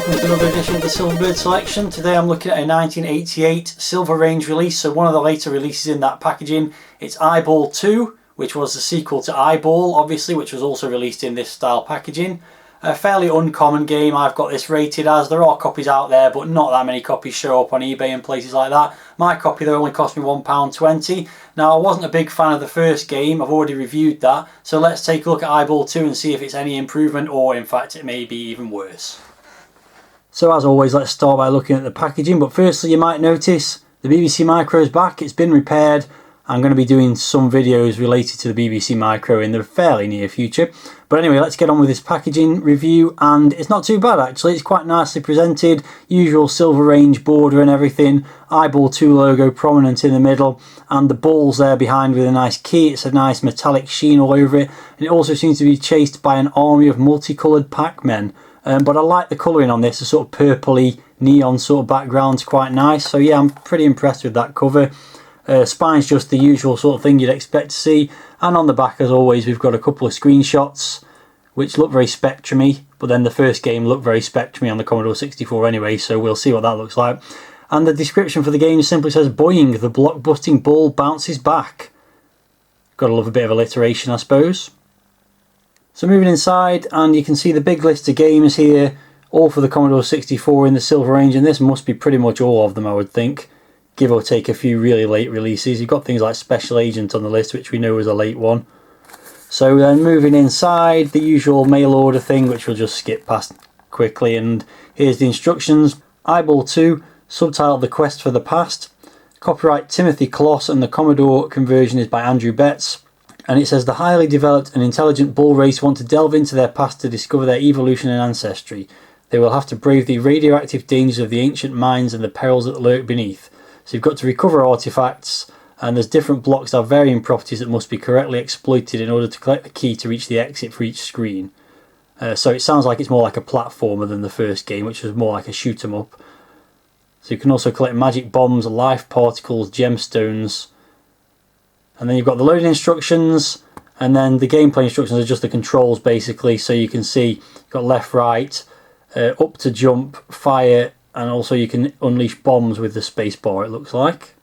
welcome to another edition of the Silverbird Selection. Today I'm looking at a 1988 Silver Range release, so one of the later releases in that packaging. It's Eyeball 2, which was the sequel to Eyeball, obviously, which was also released in this style packaging. A fairly uncommon game. I've got this rated as. There are copies out there, but not that many copies show up on eBay and places like that. My copy though only cost me £1.20. Now, I wasn't a big fan of the first game. I've already reviewed that. So let's take a look at Eyeball 2 and see if it's any improvement, or in fact it may be even worse. So as always, let's start by looking at the packaging. But firstly, you might notice the BBC Micro is back. It's been repaired. I'm going to be doing some videos related to the BBC Micro in the fairly near future. But anyway, let's get on with this packaging review, and it's not too bad actually. It's quite nicely presented, usual Silver Range border and everything, Eyeball 2 logo prominent in the middle, and the balls there behind with a nice key. It's a nice metallic sheen all over it, and it also seems to be chased by an army of multicoloured Pac-Men. But I like the colouring on this, the sort of purpley neon sort of background's quite nice. So yeah, I'm pretty impressed with that cover. Spine's just the usual sort of thing you'd expect to see, and on the back as always we've got a couple of screenshots which look very Spectrum-y, but then the first game looked very Spectrum-y on the Commodore 64 anyway, so we'll see what that looks like. And the description for the game simply says, "Boing, the block-busting ball bounces back." Gotta love a bit of alliteration, I suppose. So moving inside, and you can see the big list of games here, all for the Commodore 64 in the Silver Range, and this must be pretty much all of them, I would think, give or take a few really late releases. You've got things like Special Agent on the list, which we know was a late one. So then moving inside, the usual mail order thing, which we'll just skip past quickly, and here's the instructions. Eyeball 2, subtitled The Quest for the Past. Copyright Timothy Kloss, and the Commodore conversion is by Andrew Betts. And it says, the highly developed and intelligent bull race want to delve into their past to discover their evolution and ancestry. They will have to brave the radioactive dangers of the ancient mines and the perils that lurk beneath. So you've got to recover artifacts, and there's different blocks that have varying properties that must be correctly exploited in order to collect the key to reach the exit for each screen. So it sounds like it's more like a platformer than the first game, which was more like a shoot 'em up. So you can also collect magic bombs, life particles, gemstones. And then you've got the loading instructions, and then the gameplay instructions are just the controls basically. So you can see you've got left, right, up to jump, fire, and also you can unleash bombs with the space bar, it looks like.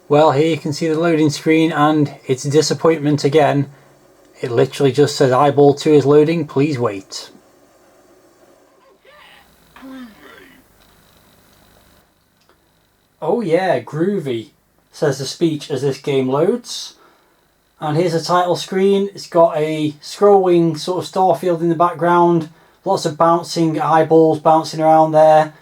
Well, here you can see the loading screen, and it's a disappointment again. It literally just says Eyeball 2 is loading, please wait. Oh yeah, groovy, says the speech as this game loads. And here's the title screen. It's got a scrolling sort of starfield in the background. Lots of bouncing eyeballs bouncing around there.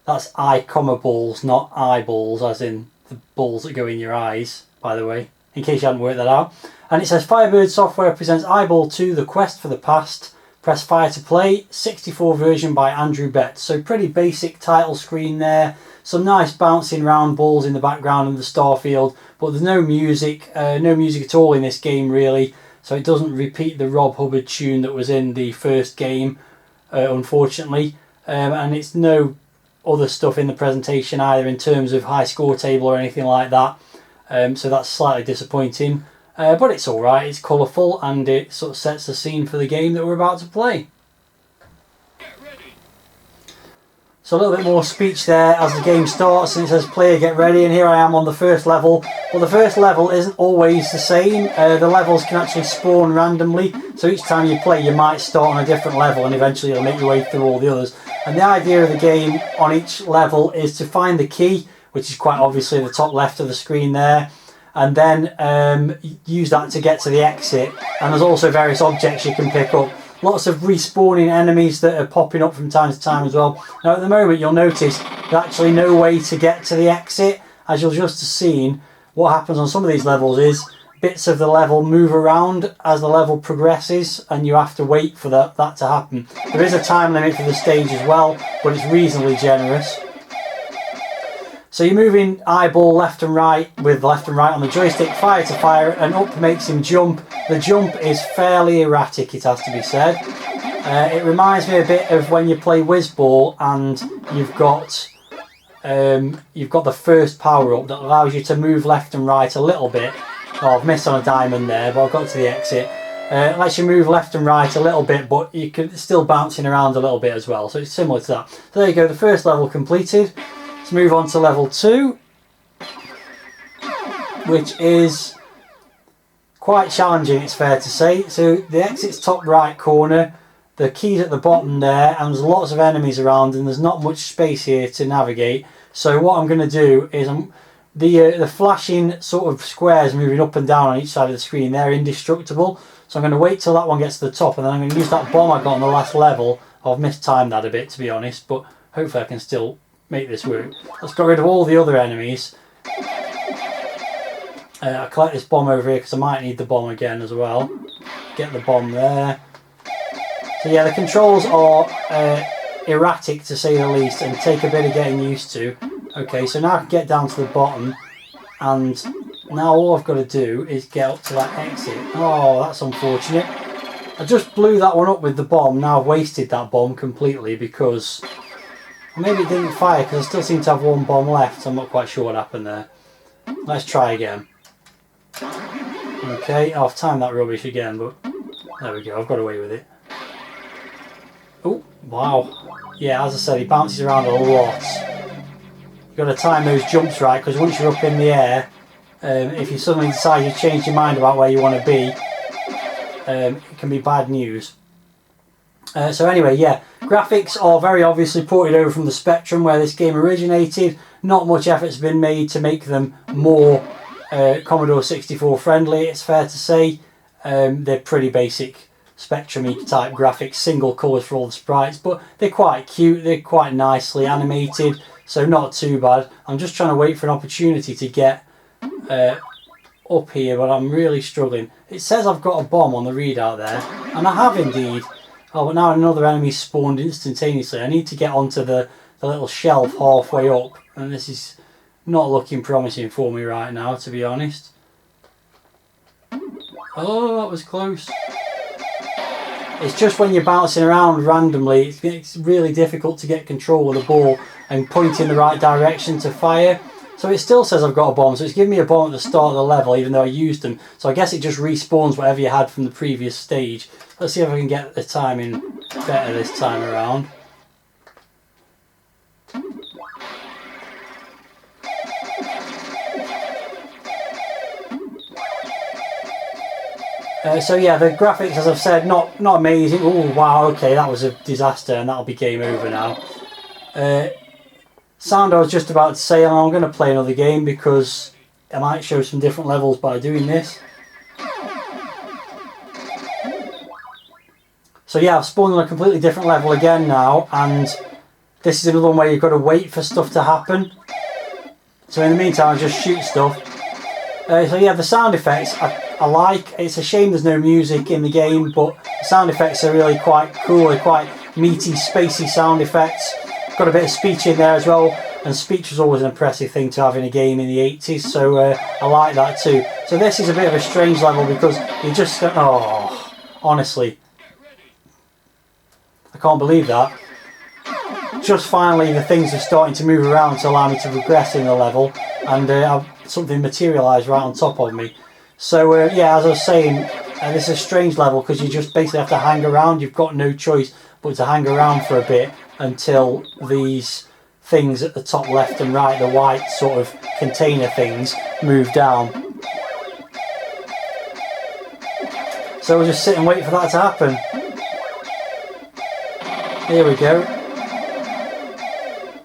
That's eye comma balls, not eyeballs, as in the balls that go in your eyes, by the way, in case you hadn't worked that out. And it says, Firebird Software presents Eyeball 2, The Quest for the Past. Press fire to play. 64 version by Andrew Betts. So pretty basic title screen there. Some nice bouncing round balls in the background and the starfield, but there's no music at all in this game really. So it doesn't repeat the Rob Hubbard tune that was in the first game, unfortunately. And it's no other stuff in the presentation either in terms of high score table or anything like that. So that's slightly disappointing. But it's alright, it's colourful, and it sort of sets the scene for the game that we're about to play. So a little bit more speech there as the game starts, and it says player get ready, and here I am on the first level. Well, the first level isn't always the same. The levels can actually spawn randomly, so each time you play you might start on a different level and eventually you'll make your way through all the others. And the idea of the game on each level is to find the key, which is quite obviously the top left of the screen there, and then use that to get to the exit. And there's also various objects you can pick up. Lots of respawning enemies that are popping up from time to time as well. Now at the moment you'll notice there's actually no way to get to the exit. As you'll just have seen, what happens on some of these levels is bits of the level move around as the level progresses, and you have to wait for that to happen. There is a time limit for the stage as well, but it's reasonably generous. So you're moving eyeball left and right with left and right on the joystick, fire to fire, and up makes him jump. The jump is fairly erratic, it has to be said. It reminds me a bit of when you play Whizball and you've got the first power up that allows you to move left and right a little bit. Oh, I've missed on a diamond there, but I've got to the exit. Lets you move left and right a little bit, but you can still bouncing around a little bit as well. So it's similar to that. So there you go, the first level completed. Let's move on to level 2, which is quite challenging, it's fair to say. So the exit's top right corner, the key's at the bottom there, and there's lots of enemies around, and there's not much space here to navigate. So what I'm going to do is the flashing sort of squares moving up and down on each side of the screen, they're indestructible. So I'm going to wait till that one gets to the top, and then I'm going to use that bomb I got on the last level. I've mistimed that a bit, to be honest, but hopefully I can still make this work. Let's get rid of all the other enemies. I'll collect this bomb over here because I might need the bomb again as well. Get the bomb there. So yeah, the controls are erratic to say the least, and take a bit of getting used to. Okay, so now I can get down to the bottom, and now all I've got to do is get up to that exit. Oh, that's unfortunate. I just blew that one up with the bomb. Now I've wasted that bomb completely because maybe it didn't fire, because I still seem to have one bomb left, so I'm not quite sure what happened there. Let's try again. Okay, I've timed that rubbish again, but there we go, I've got away with it. Oh, wow. Yeah, as I said, he bounces around a lot. You've got to time those jumps right, because once you're up in the air, if you suddenly decide you've changed your mind about where you want to be, it can be bad news. So anyway, yeah, graphics are very obviously ported over from the Spectrum where this game originated. Not much effort's been made to make them more Commodore 64 friendly, it's fair to say. They're pretty basic Spectrum-y type graphics, single colours for all the sprites, but they're quite cute, they're quite nicely animated, so not too bad. I'm just trying to wait for an opportunity to get up here, but I'm really struggling. It says I've got a bomb on the readout there, and I have indeed. Oh, but now another enemy spawned instantaneously. I need to get onto the little shelf halfway up, and this is not looking promising for me right now, to be honest. Oh, that was close. It's just when you're bouncing around randomly, it's really difficult to get control of the ball and point in the right direction to fire. So it still says I've got a bomb, so it's giving me a bomb at the start of the level even though I used them. So I guess it just respawns whatever you had from the previous stage. Let's see if I can get the timing better this time around. So yeah, the graphics, as I've said, not amazing. Oh wow, okay, that was a disaster, and that'll be game over now. Sound, I was just about to say, I'm going to play another game because I might show some different levels by doing this. So yeah, I've spawned on a completely different level again now, and this is another one where you've got to wait for stuff to happen. So in the meantime, I just shoot stuff. So yeah, the sound effects I like. It's a shame there's no music in the game, but the sound effects are really quite cool. They're quite meaty, spacey sound effects. Got a bit of speech in there as well, and speech was always an impressive thing to have in a game in the 80s, so I like that too. So this is a bit of a strange level because you just go, oh, honestly, I can't believe that. Just finally the things are starting to move around to allow me to progress in the level, and something materialised right on top of me. So yeah, as I was saying, this is a strange level because you just basically have to hang around. You've got no choice but to hang around for a bit until these things at the top left and right, the white sort of container things, move down. So we'll just sit and wait for that to happen. Here we go.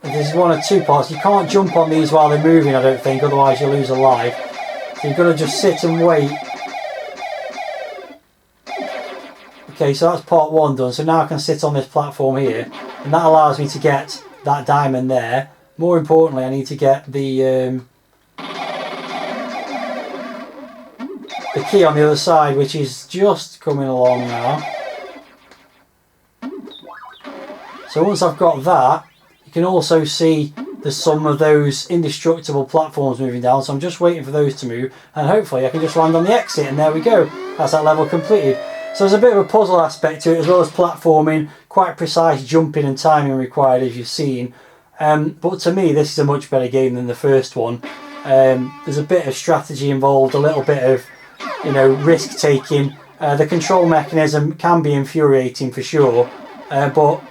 This is one of two parts. You can't jump on these while they're moving, I don't think, otherwise you lose a life. So you've got to just sit and wait. Okay, so that's part one done. So now I can sit on this platform here, and that allows me to get that diamond there. More importantly, I need to get the key on the other side, which is just coming along now. So once I've got that, you can also see there's some of those indestructible platforms moving down, so I'm just waiting for those to move, and hopefully I can just land on the exit, and there we go. That's that level completed. So there's a bit of a puzzle aspect to it, as well as platforming, quite precise jumping and timing required, as you've seen. But to me, this is a much better game than the first one. There's a bit of strategy involved, a little bit of, you know, risk taking, The control mechanism can be infuriating for sure, but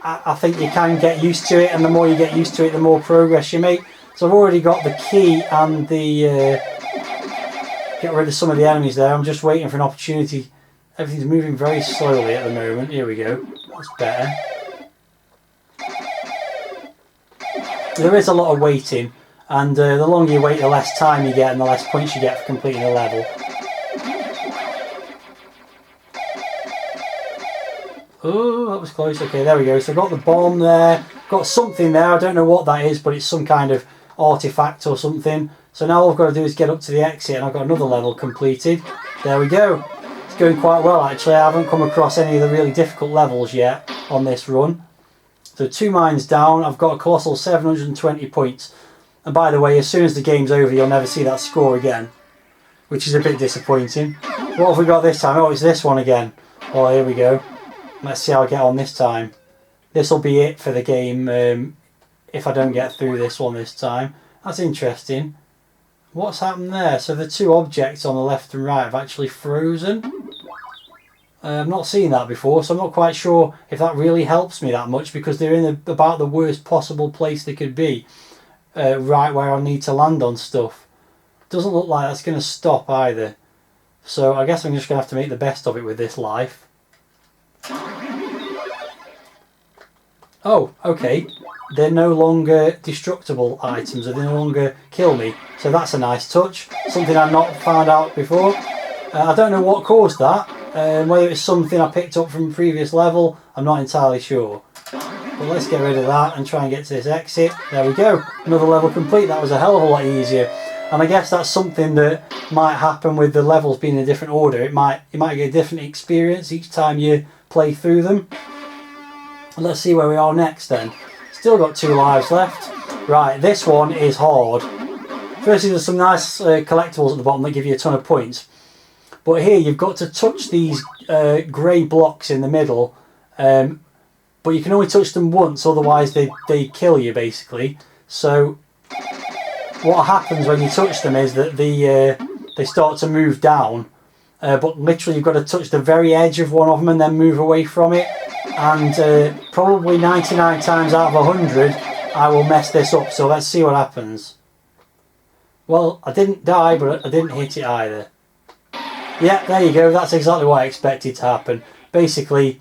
I think you can get used to it, and the more you get used to it, the more progress you make. So I've already got the key and the... get rid of some of the enemies there. I'm just waiting for an opportunity. Everything's moving very slowly at the moment. Here we go. That's better. There is a lot of waiting, and the longer you wait, the less time you get and the less points you get for completing a level. Oh, that was close. Okay, there we go. So I've got the bomb there. Got something there. I don't know what that is, but it's some kind of artifact or something. So now all I've got to do is get up to the exit, and I've got another level completed. There we go. It's going quite well, actually. I haven't come across any of the really difficult levels yet on this run. So 2 mines down. I've got a colossal 720 points. And by the way, as soon as the game's over, you'll never see that score again, which is a bit disappointing. What have we got this time? Oh, it's this one again. Oh, here we go. Let's see how I get on this time. This will be it for the game if I don't get through this one this time. That's interesting. What's happened there? So the 2 objects on the left and right have actually frozen. I've not seen that before, so I'm not quite sure if that really helps me that much, because they're in about the worst possible place they could be. Right where I need to land on stuff. Doesn't look like that's going to stop either. So I guess I'm just going to have to make the best of it with this life. Oh, okay. They're no longer destructible items, or they no longer kill me. So that's a nice touch. Something I've not found out before. I don't know what caused that. Whether it's something I picked up from a previous level, I'm not entirely sure. But let's get rid of that and try and get to this exit. There we go. Another level complete. That was a hell of a lot easier. And I guess that's something that might happen with the levels being in a different order. You might get a different experience each time you play through them. Let's see where we are next then. Still got 2 lives left. Right, this one is hard. Firstly, there's some nice collectibles at the bottom that give you a ton of points. But here you've got to touch these grey blocks in the middle. But you can only touch them once, otherwise they kill you basically. So what happens when you touch them is that they start to move down. But literally you've got to touch the very edge of one of them and then move away from it. And probably 99 times out of 100 I will mess this up, so let's see what happens. Well, I didn't die, but I didn't hit it either. Yeah, there you go, that's exactly what I expected to happen. Basically,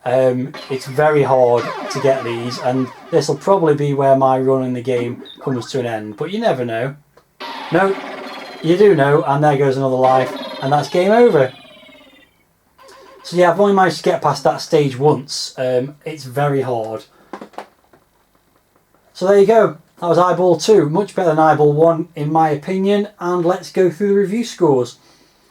it's very hard to get these, and this will probably be where my run in the game comes to an end, but you never know. No, you do know, and there goes another life, and that's game over. So yeah, I've only managed to get past that stage once. It's very hard. So there you go. That was Eyeball 2. Much better than Eyeball 1 in my opinion. And let's go through the review scores.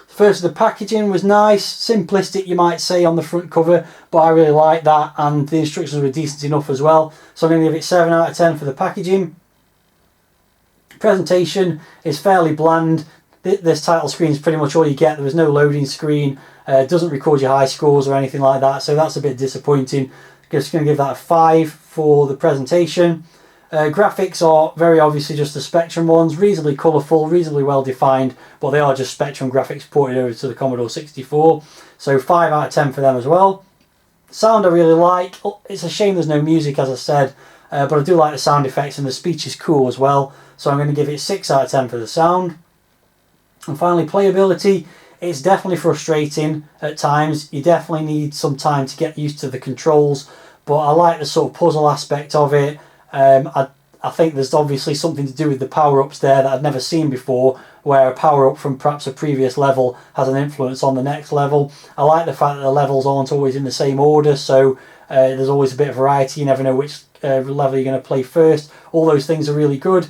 First, the packaging was nice. Simplistic, you might say, on the front cover. But I really liked that. And the instructions were decent enough as well. So I'm going to give it 7 out of 10 for the packaging. Presentation is fairly bland. This title screen is pretty much all you get. There was no loading screen. It doesn't record your high scores or anything like that, so that's a bit disappointing. Just going to give that a 5 for the presentation. Graphics are very obviously just the Spectrum ones, reasonably colourful, reasonably well defined, but they are just Spectrum graphics ported over to the Commodore 64. So 5 out of 10 for them as well. Sound I really like. It's a shame there's no music, as I said, but I do like the sound effects, and the speech is cool as well. So I'm going to give it 6 out of 10 for the sound. And finally, playability. It's definitely frustrating at times. You definitely need some time to get used to the controls, but I like the sort of puzzle aspect of it. I think there's obviously something to do with the power-ups there that I've never seen before, where a power-up from perhaps a previous level has an influence on the next level. I like the fact that the levels aren't always in the same order, so there's always a bit of variety. You never know which level you're going to play first. All those things are really good.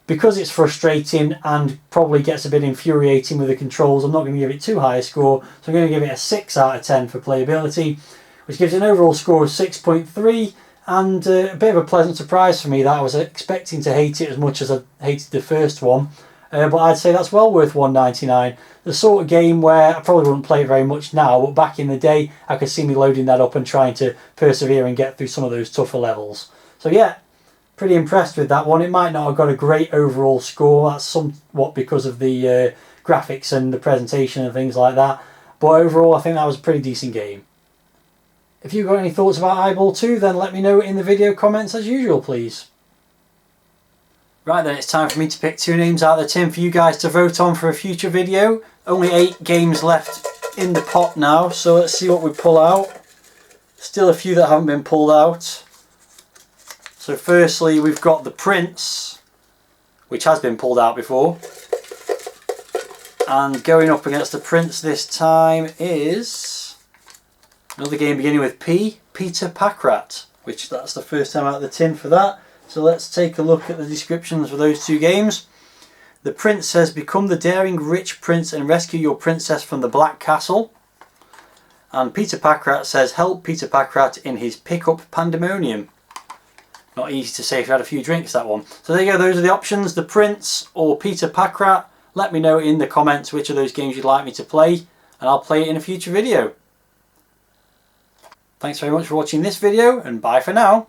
Because it's frustrating and probably gets a bit infuriating with the controls, I'm not going to give it too high a score, so I'm going to give it a 6 out of 10 for playability, which gives it an overall score of 6.3, and a bit of a pleasant surprise for me that I was expecting to hate it as much as I hated the first one, but I'd say that's well worth $1.99. The sort of game where I probably wouldn't play it very much now, but back in the day I could see me loading that up and trying to persevere and get through some of those tougher levels. So yeah, pretty impressed with that one. It might not have got a great overall score. That's somewhat because of the graphics and the presentation and things like that. But overall I think that was a pretty decent game. If you've got any thoughts about Eyeball 2, then let me know in the video comments as usual, please. Right then, it's time for me to pick 2 names out of the tin for you guys to vote on for a future video. Only 8 games left in the pot now, so let's see what we pull out. Still a few that haven't been pulled out. So firstly we've got The Prince, which has been pulled out before. And going up against The Prince this time is another game beginning with P, Peter Packrat, which that's the first time out of the tin for that. So let's take a look at the descriptions for those 2 games. The Prince says, become the daring rich prince and rescue your princess from the Black Castle. And Peter Packrat says, help Peter Packrat in his pick-up pandemonium. Not easy to say if you had a few drinks, that one. So there you go, those are the options, The Prince or Peter Packrat. Let me know in the comments which of those games you'd like me to play, and I'll play it in a future video. Thanks very much for watching this video, and bye for now.